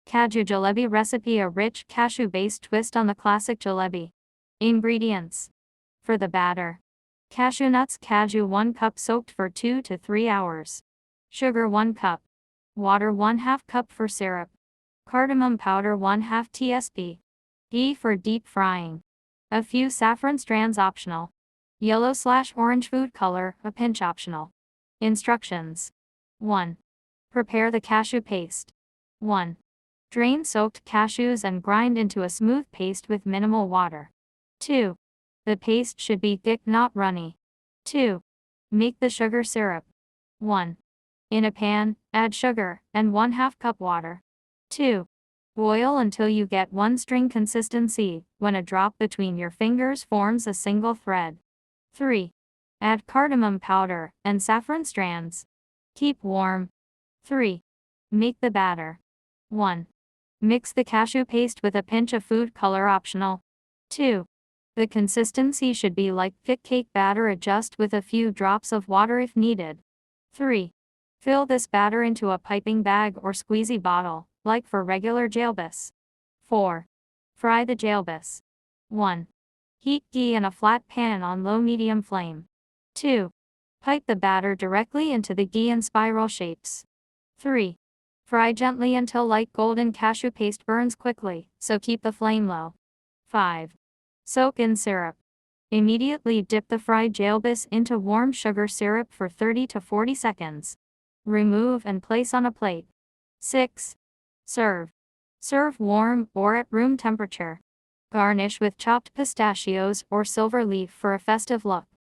Cashew Jalebi recipe: a rich cashew-based twist on the classic jalebi. Ingredients. For the batter. Cashew nuts: cashew 1 cup soaked for 2 to 3 hours. Sugar 1 cup. Water 1/2 cup for syrup. Cardamom powder 1/2 tsp. Ghee for deep frying. A few saffron strands optional. Yellow/orange food color, a pinch optional. Instructions. 1. Prepare the cashew paste. 1. Drain soaked cashews and grind into a smooth paste with minimal water. 2. The paste should be thick, not runny. 2. Make the sugar syrup. 1. In a pan, add sugar and 1/2 cup water. 2. Boil until you get one string consistency, when a drop between your fingers forms a single thread. 3. Add cardamom powder and saffron strands. Keep warm. 3. Make the batter. 1. Mix the cashew paste with a pinch of food color optional. 2. The consistency should be like thick cake batter, adjust with a few drops of water if needed. 3. Fill this batter into a piping bag or squeezy bottle, like for regular jalebis. 4. Fry the jalebis. 1. Heat ghee in a flat pan on low-medium flame. 2. Pipe the batter directly into the ghee in spiral shapes. 3. Fry gently until light golden. Cashew paste burns quickly, so keep the flame low. 5. Soak in syrup. Immediately dip the fried jalebis into warm sugar syrup for 30 to 40 seconds. Remove and place on a plate. 6. Serve. Serve warm or at room temperature. Garnish with chopped pistachios or silver leaf for a festive look.